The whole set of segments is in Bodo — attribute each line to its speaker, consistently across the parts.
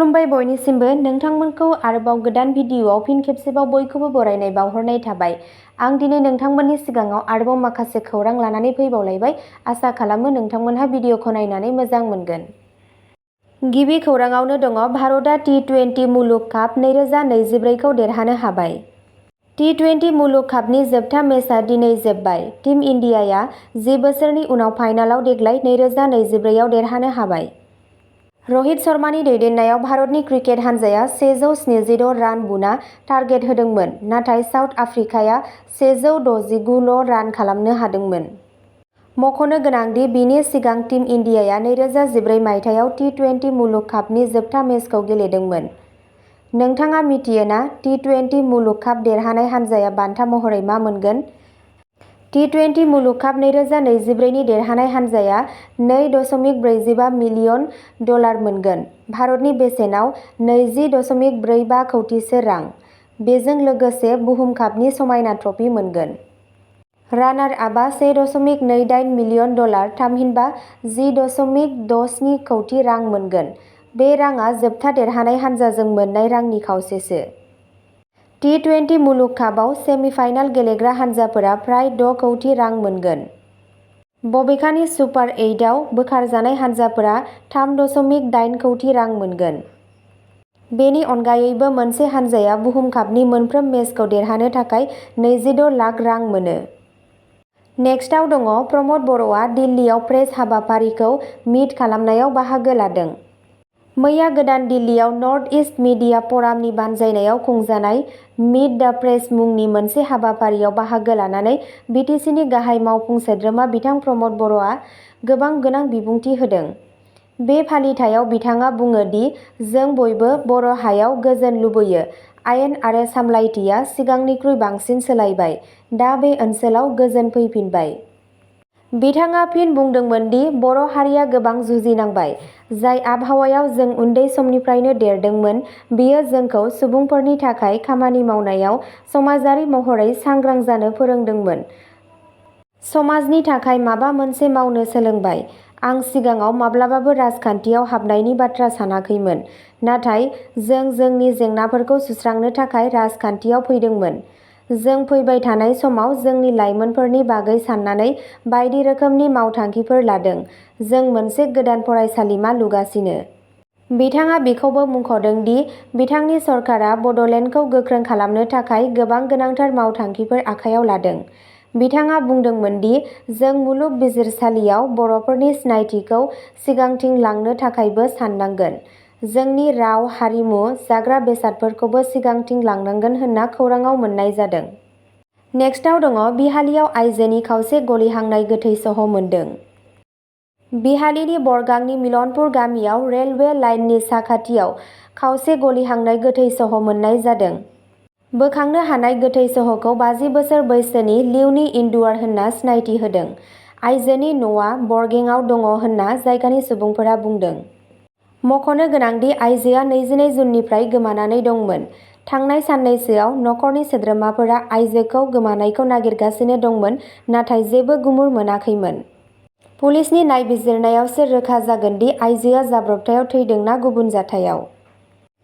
Speaker 1: खुलुमबाय बयनिसिमबो नोंथांमोनखौ आरोबाव गोदान भिडिअआव फिन खेबसेबाव बयखौबो बरायनाय बावहरनाय थाबाय। आं दिनै नोंथांमोननि सिगाङाव आरोबाव माखासे खौरां लानानै फैबावलायबाय। आसा खालामो नोंथांमोनहा भिडिअखौ नायनानै मोजां मोनगोन। गिबि खौराङावनो दङ भारतआ T20 मुलुग काप 2024 खौ देरहानो हाबाय। T20 मुलुग कापनि जोबथा मेचआ दिनै जोबबाय। टीम इन्डियाया 10 बोसोरनि उनाव फाइनालाव देग्लाय 2024 आव देरहानो हाबाय। रहित शर्मानि दैदेननायाव भारतनि क्रिकेट हानजाया 176 रान बुना टार्गेट होदोंमोन, नाथाय साउथ आफ्रिकाया 169 ल' रान खालामनो हादोंमोन। मख'नो गोनांदि बिनि सिगां टीम इन्डियाया 2014 मायथाइयाव T20 मुलुग कापनि जोबथा मेचखौ गेलेदोंमोन। नोंथाङा मिथियोना T20 मुलुग काप देरहानाय हानजाया बान्था महरै मा मोनगोन? T20 मुलुग काप 2024 नि देरहानाय हानजाया $2.45 मिलियन मोनगोन। भारतनि बेसेनाव 20.45 कौटिसो रां। बेजों लोगोसे बुहुम कापनि समायना ट्रफी मोनगोन। रानार आपआ $1.28 मिलियन, थामहिनबा 10.67 कौटि रां मोनगोन। बे राङा जोबथा देरहानाय हानजाजों मोन्नाय रांनि खावसेसो। T20 मुलुग कापआव सेमि-फाइनाल गेलेग्रा हानजाफोरा फ्राय 6 कौटि रां मोनगोन। बबेखानि सुपार 8 आव बोखारजानाय हानजाफोरा 3.8 कौटि रां मोनगोन। बेनि अनगायैबो मोनसे हानजाया बुहुम कापनि मोनफ्रोम मेचखौ देरहानो थाखाय 26 लाख रां मोनो। नेक्स्टआव दङ प्रमद बर'आ दिल्लीआव प्रेस हाबाफारिखौ मिट खालामनायाव बाहागो लादों। मैया गोदान दिल्लीआव नर्थ इस्ट मिडिया फ'रामनि बानजायनायाव खुंजानाय मिट दा प्रेस मुंनि मोनसे हाबाफारियाव बाहागो लानानै बिटिसिनि गाहाय मावफुं सोद्रोमा बिथां प्रमद बर'आ गोबां गोनां बिबुंथि होदों। बे फालिथायाव बिथाङा बुङो दि जों बयबो बर' हायाव गोजोन लुबैयो। आयेन आरो सामलायथिया सिगांनिख्रुइ बांसिन सोलायबाय। दा बे ओनसोलाव गोजोन फैफिनबाय। बिथाङा फिन बुंदोंमोन दि बर' हारिया गोबां जुजिनांबाय। जाय आबहावायाव जों उन्दै समनिफ्रायनो देरदोंमोन, बेयो जोंखौ सुबुंफोरनि थाखाय खामानि मावनायाव समाजारि महरै सांग्रां जानो फोरोंदोंमोन। समाजनि थाखाय माबा मोनसे मावनो सोलोंबाय। आं सिगाङाव माब्लाबाबो राजखान्थियाव हाबनायनि बाथ्रा सानाखैमोन, नाथाय जों जोंनि जेंनाफोरखौ सुस्रांनो थाखाय राजखान्थियाव फैदोंमोन। जों फैबाय थानाय समाव जोंनि लाइमोनफोरनि बागै साननानै बायदि रोखोमनि मावथांखिफोर लादों। जों मोनसे गोदान फरायसालिमा लुगासिनो। बिथाङा बेखौबो मुंख'दों दि बिथांनि सरकारा बड'लेण्डखौ गोख्रों खालामनो थाखाय गोबां गोनांथार मावथांखिफोर आखायाव लादों। बिथाङा बुंदोंमोन दि जों मुलुग बिजिरसालियाव बर'फोरनि सिनायथिखौ सिगांथिं लांनो थाखायबो साननांगोन। जोंनि राव, हारिमु, जाग्रा बेसादफोरखौबो सिगांथिं लांनांगोन होनना खौराङाव मोन्नाय जादों। नेक्स्टआव दङ बिहालीयाव आइजोनि खावसे गलिहांनाय गोथै सह' मोनदों। बिहालीनि बरगांनि मिलनपुर गामियाव रेलवे लाइननि साखाथियाव खावसे गलिहांनाय गोथै सह' मोन्नाय जादों। बोखांनो हानाय गोथै सह'खौ 50 बोसोर बैसोनि लिउनि इन्दुआर होनना सिनायथि होदों। आइजोनि न'आ बरगेंआव दङ होनना जायगानि सुबुंफोरा बुंदों। मख'नो गोनांदि आइजोआ 22 जुननिफ्राय गोमानानै दंमोन। थांनाय साननैसोआव नखरनि सोद्रोमाफोरा आइजोखौ गोमानायखौ नागिरगासिनो दंमोन, नाथाय जेबो गुमुर मोनाखैमोन। पुलिसनि नायबिजिरनायावसो रोखा जागोन दि आइजोआ जाब्रबथायाव थैदों ना गुबुन जाथायाव।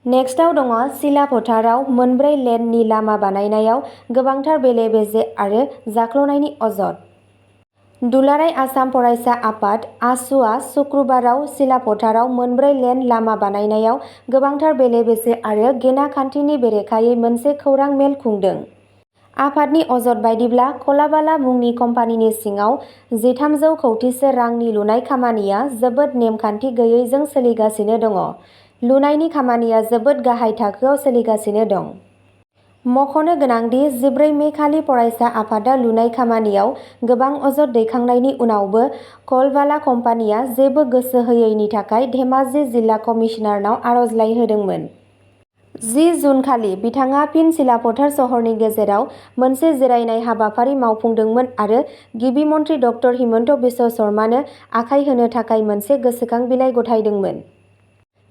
Speaker 1: नेक्स्टआव दङ सिलाफोथाराव मोनब्रै लेननि लामा बानायनायाव गोबांथार बेले-बेजे आरो जाख्ल'नायनि अजद। दुलाराय आसाम फरायसा आफाद आसुआ सुक्रुबाराव सिलाफोथाराव मोनब्रै लेन लामा बानायनायाव गोबांथार बेले-बेजे आरो गेना-खान्थिनि बेरेखायै मोनसे खौरां मेल खुंदों। आफादनि अजद बायदिब्ला कलाबाला मुंनि कम्पानिनि सिङाव 1300 कौटिसो रांनि लुनाय खामानिया जोबोद नेमखान्थि गैयैजों सोलिगासिनो दङ। लुनायनि खामानिया जोबोद गाहाय थाखोआव सोलिगासिनो दं। मख'नो गोनांदि 14 मे खालि फरायसा आफादा लुनाय खामानियाव गोबां अजद दैखांनायनि उनावबो कलबाला कम्पानिया जेबो गोसो होयैनि थाखाय धेमाजि जिल्ला कमिसनारनाव आर'जलाइ होदोंमोन। 10 जुन खालि बिथाङा फिन सिलाफोथार सहरनि गेजेराव मोनसे जिरायनाय हाबाफारि मावफुंदोंमोन आरो गिबि मन्थ्रि ड हिमन्त बिश्व शर्मानो आखाय होनो थाखाय मोनसे गोसोखां बिलाइ गथायदोंमोन।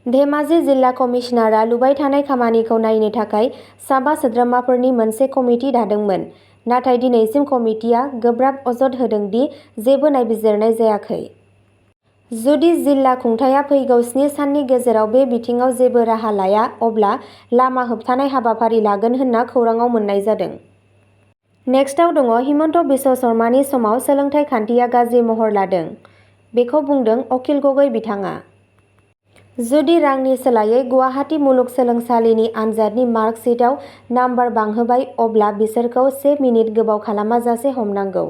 Speaker 1: धेमाजि जिल्ला कमिसनारआ लुबाय थानाय खामानिखौ नायनो थाखाय 7 सोद्रोमाफोरनि मोनसे कमिटि दादोंमोन, नाथाय दिनैसिम कमिटिआ गोब्राब अजद होदों दि जेबो नायबिजिरनाय जायाखै। जुदि जिल्ला खुंथाया फैगौ 7 साननि गेजेराव बे बिथिङाव जेबो राहा लाया अब्ला लामा होबथानाय हाबाफारि लागोन होनना खौराङाव मोन्नाय जादों। नेक्स्टआव दङ हिमन्त बिश्व शर्मानि समाव सोलोंथाइ खान्थिया गाज्रि महर लादों। बेखौ बुंदों अखिल गगৈ बिथाङा। जुदि रांनि सोलायै गुवाहाटी मुलुगसोलोंसालिनि आनजादनि मार्कशीटआव नाम्बार बांहोबाय अब्ला बिसोरखौ 1 मिनिट गोबाव खालामाजासे हमनांगौ।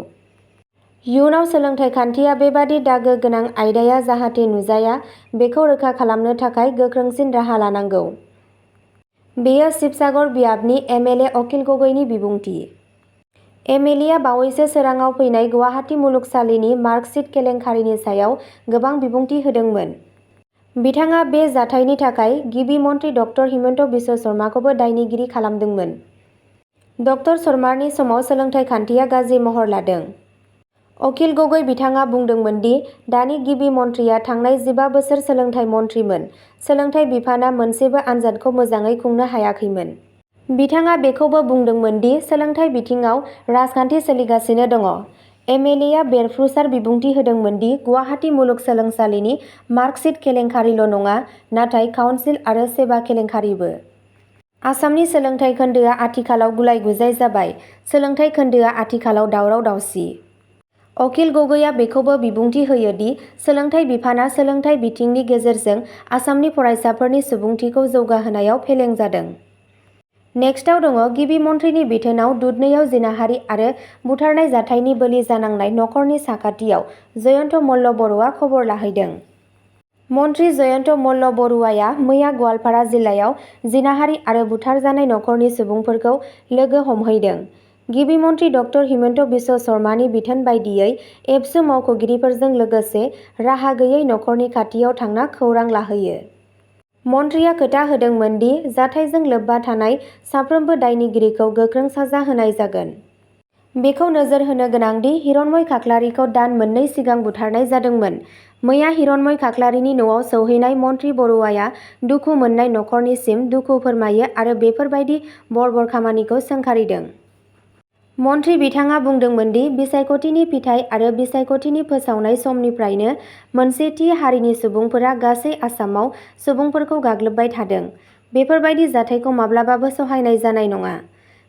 Speaker 1: इयुनाव सोलोंथाइ खान्थिया बेबादि दागो गोनां आयदाया जाहाथे नुजाया बेखौ रोखा खालामनो थाखाय गोख्रोंसिन राहा लानांगौ। बेयो शिबसागर बियाबनि एमएलए अखिल गगैनि बिबुंथि। एमएलएआ बावैसो सोराङाव फैनाय गुवाहाटी मुलुगसालिनि मार्कशीट केलेंकारिनि सायाव गोबां बिबुंथि होदोंमोन। बिथाङा बे जाथायनि थाखाय गिबि मन्थ्रि ड हिमन्त बिश्व शर्माखौबो दायनिगिरि खालामदोंमोन। ड शर्मानि समाव सोलोंथाइ खान्थिया गाज्रि महर लादों। अखिल गगै बिथाङा बुंदोंमोन दि दानि गिबि मन्थ्रिया थांनाय 15 बोसोर सोलोंथाइ मन्थ्रिमोन। सोलोंथाइ बिफाना मोनसेबो आनजादखौ मोजाङै खुंनो हायाखैमोन। बिथाङा बेखौबो बुंदोंमोन दि सोलोंथाइ बिथिङाव राजखान्थि सोलिगासिनो दङ। एमएलएआ बेरफ्रुसार बिबुंथि होदोंमोन दि गुवाहाटी मुलुगसोलोंसालिनि मार्कशीट केलेंकारिल' नङा नाथाय काउन्सिल आरो सेबा केलेंकारिबो। आसामनि सोलोंथाइ खोन्दोआ आथिखालाव गुलाय-गुजाय जाबाय। सोलोंथाइ खोन्दोआ आथिखालाव दावराव-दावसि। अखिल गगैआ बेखौबो बिबुंथि होयो दि सोलोंथाइ बिफाना सोलोंथाइ बिथिंनि गेजेरजों आसामनि फरायसाफोरनि सुबुंथिखौ जौगाहोनायाव फेलें जादों। नेक्स्टआव दङ गिबि मन्थ्रिनि बिथोनाव दुधनैयाव जिनाहारि आरो बुथारनाय जाथायनि बोलि जानांनाय नखरनि साखाथियाव जयन्त मल्ल बर'आ खबर लाहैदों। मन्थ्रि जयन्त मल्ल बरुवाया मैया गवालपारा जिल्लायाव जिनाहारि आरो बुथारजानाय नखरनि सुबुंफोरखौ लोगो हमहैदों। गिबि मन्थ्रि ड हिमन्त बिश्व शर्मानि बिथोन बायदियै एबसु मावख'गिरिफोरजों लोगोसे राहा गैयै नखरनि खाथियाव थांना खौरां लाहैयो। मन्थ्रिया खोथा होदोंमोन दि जाथायजों लोब्बा थानाय साफ्रोमबो दायनिगिरिखौ गोख्रों साजा होनाय जागोन। बेखौ नोजोर होनो गोनां दि हिरण्मय खाख्लारिखौ दान मोननै सिगां बुथारनाय जादोंमोन। मैया हिरण्मय खाख्लारिनि न'आव सौहैनाय मन्थ्रि बरुवाया दुखु मोननाय नखरनिसिम दुखु फोरमायो आरो बेफोरबायदि बर्बर खामानिखौ सोंखारिदों। मन्थ्रि बिथाङा बुंदोंमोन दि बिसायख'थिनि फिथाइ आरो बिसायख'थिनि फोसावनाय समनिफ्रायनो मोनसे थि हारिनि सुबुंफोरा गासै आसामाव सुबुंफोरखौ गाग्लोबबाय थादों। बेफोरबायदि जाथायखौ माब्लाबाबो सहायनाय जानाय नङा।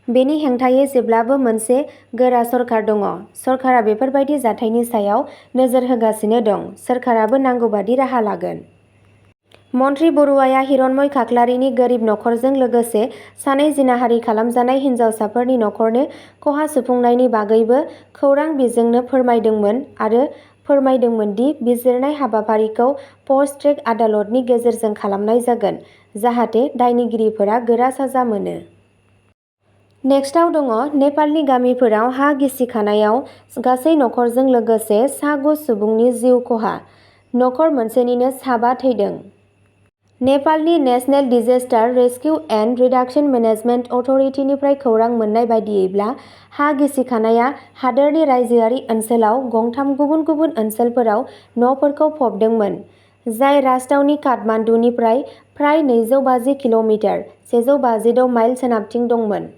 Speaker 1: बेनि हेंथायै जेब्लाबो मोनसे गोरा सरकार दङ। सरकारा बेफोरबायदि जाथायनि सायाव नोजोर होगासिनो दं। सोरखाराबो नांगौबादि राहा लागोन। मन्थ्रि बरुवाया हिरण्मय खाख्लारिनि गोरिब नखरजों लोगोसे सानै जिनाहारि खालामजानाय हिनजावसाफोरनि नखरनो खहा सुफुंनायनि बागैबो खौरां बिजोंनो फोरमायदोंमोन आरो फोरमायदोंमोन दि बिजिरनाय हाबाफारिखौ फास्ट ट्रेक आदालतनि गेजेरजों खालामनाय जागोन जाहाथे दायनिगिरिफोरा गोरा साजा मोनो। नेक्स्टआव दङ नेपालनि गामिफोराव हा गिसिखानायाव गासै नखरजों लोगोसे सा 9 सुबुंनि जिउ खहा। नखर मोनसेनिनो साबा थैदों। नेपालनि नेशनेल डिजेस्टार रेस्किउ एन्ड रिडाक्सन मेनेजमेन्ट अथ'रिटिनिफ्राय खौरां मोन्नाय बायदियैब्ला हा गिसिखानाया हादोरनि रायजोआरि ओनसोलाव गंथाम गुबुन गुबुन ओनसोलफोराव न'फोरखौ फबदोंमोन जाय राजथावनि काठमान्डुनिफ्राय फ्राय 250 किल'मिटार (156 माइल) सोनाबथिं दंमोन।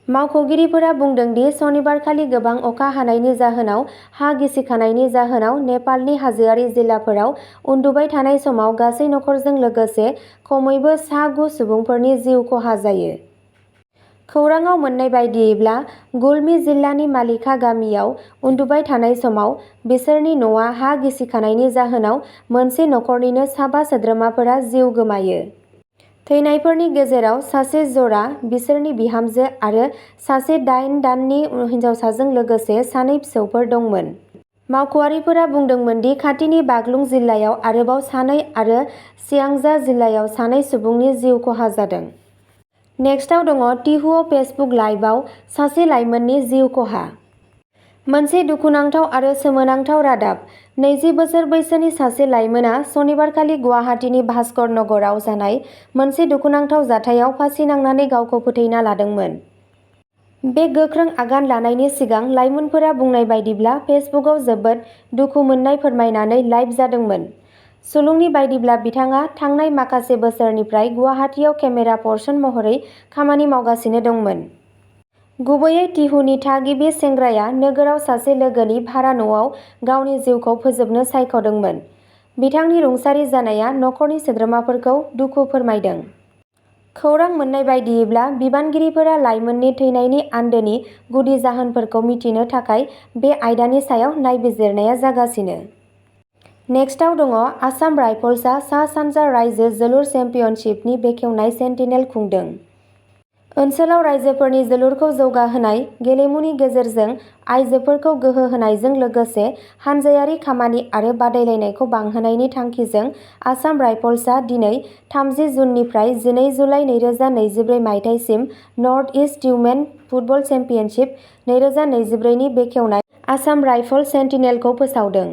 Speaker 1: मावख'गिरिफोरा बुंदों दि सनिबारखालि गोबां अखा हानायनि जाहोनाव हा गिसिखानायनि जाहोनाव नेपालनि हाजोआरि जिल्लाफोराव उन्दुबाय थानाय समाव गासै नखरजों लोगोसे खमैबो सा 9 सुबुंफोरनि जिउ खहा जायो। खौराङाव मोन्नाय बायदियैब्ला गुल्मी जिल्लानि मालिका गामियाव उन्दुबाय थानाय समाव बिसोरनि न'आ हा गिसिखानायनि जाहोनाव मोनसे नखरनिनो साबा सोद्रोमाफोरा जिउ गोमायो। थैनायफोरनि गेजेराव सासे जरा, बिसोरनि बिहामजो आरो सासे 8 दाननि हिनजावसाजों लोगोसे सानै फिसौफोर दंमोन। मावख'आरिफोरा बुंदोंमोन दि खाथिनि बागलुं जिल्लायाव आरोबाव सानै आरो सियांजा जिल्लायाव सानै सुबुंनि जिउ खहा जादों। नेक्स्टआव दङ टिहुआव फेसबुक लाइभआव सासे लाइमोननि जिउ खहा। मोनसे दुखुनांथाव आरो सोमोनांथाव रादाब। 20 बोसोर बैसोनि सासे लाइमोना सनिबारखालि गुवाहाटीनि भास्कर नगरआव जानाय मोनसे दुखुनांथाव जाथायाव फासि नांनानै गावखौ फोथैना लादोंमोन। बे गोख्रों आगान लानायनि सिगां लाइमोनफोरा बुंनाय बायदिब्ला फेसबुकआव जोबोद दुखु मोननाय फोरमायनानै लाइभ जादोंमोन। सुलुंनि बायदिब्ला बिथाङा थांनाय माखासे बोसोरनिफ्राय गुवाहाटीआव केमेरा पर्सन महरै खामानि मावगासिनो दंमोन। गुबैयै टिहुनि थागिबि सेंग्राया नोगोराव सासे लोगोनि भारा न'आव गावनि जिउखौ फोजोबनो सायख'दोंमोन। बिथांनि रुंसारि जानाया नखरनि सोद्रोमाफोरखौ दुखु फोरमायदों। खौरां मोन्नाय बायदियैब्ला बिबानगिरिफोरा लाइमोननि थैनायनि आन्दोनि गुदि जाहोनफोरखौ मिथिनो थाखाय बे आयदानि सायाव नायबिजिरनाया जागासिनो। नेक्स्टआव दङ आसाम राइफल्सआ सा-सानजा रायजो जोलुर चेम्पियनशिपनि बेखेवनाय सेन्टिनेल खुंदों। ओनसोलाव राइजोफोरनि जोलुरखौ जौगाहोनाय, गेलेमुनि गेजेरजों आइजोफोरखौ गोहो होनायजों लोगोसे हानजायारि खामानि आरो बादायलायनायखौ बांहोनायनि थांखिजों आसाम राइफल्सआ दिनै 30 जुननिफ्राय 12 जुलाइ 2024 मायथाइसिम north east women football championship 2024 नि बेखेवनाय आसाम राइफल्स सेन्टिनेलखौ फोसावदों।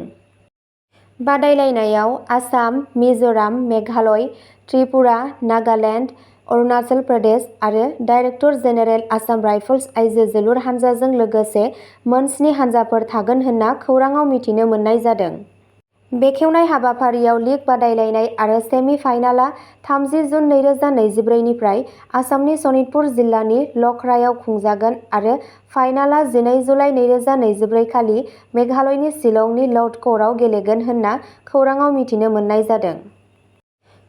Speaker 1: बादायलायनायाव आसाम, मिज'राम, मेघालय, त्रिपुरा, नागालेन्ड, अरुणाचल प्रदेश आरो डाइरेक्टर जेनेरेल आसाम राइफल्स आइजो जोलुर हानजाजों लोगोसे मोन 7 हानजाफोर थागोन होनना खौराङाव मिथिनो मोननाय जादों। बेखेवनाय हाबाफारियाव लीग बादायलायनाय आरो सेमि फाइनालआ 30 जुन 2024 निफ्राय आसामनि सनितपुर जिल्लानि लखरायाव खुंजागोन आरो फाइनालआ 12 जुलाइ 2024 खालि मेघालयनि शिलंनि लौटकरआव गेलेगोन होनना खौराङाव मिथिनो मोननाय जादों।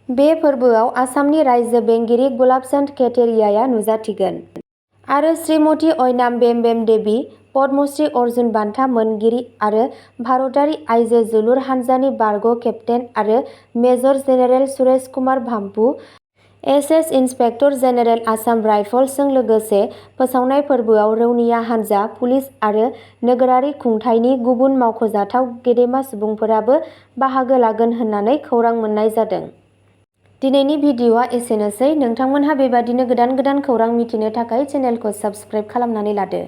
Speaker 1: बे फोरबोआव आसामनि रायजो बेंगिरि गुलाबचन्द केटेरियाया नुजाथिगोन आरो श्रीमती अयनाम बेम देवी, पद्मश्री अर्जुन बान्था मोनगिरि आरो भारतारि आइजो जोलुर हानजानि बारग' केप्तेन आरो मेजर जेनेरेल सुरेश कुमार भाम्पु, एस इन्सपेक्टर जेनेरेल आसाम राइफल्सजों लोगोसे फोसावनाय फोरबोआव रौनिया हानजा, पुलिस आरो नोगोरारि खुंथायनि गुबुन मावख'जाथाव गेदेमा सुबुंफोराबो बाहागो लागोन होननानै खौरां मोननाय जादों। दिनैनि भिडिअ'आ एसेनोसै। नोंथांमोनहा बेबादिनो गोदान खौरां मिथिनो थाखाय चेनेलखौ साबस्क्राइब खालामनानै लादो।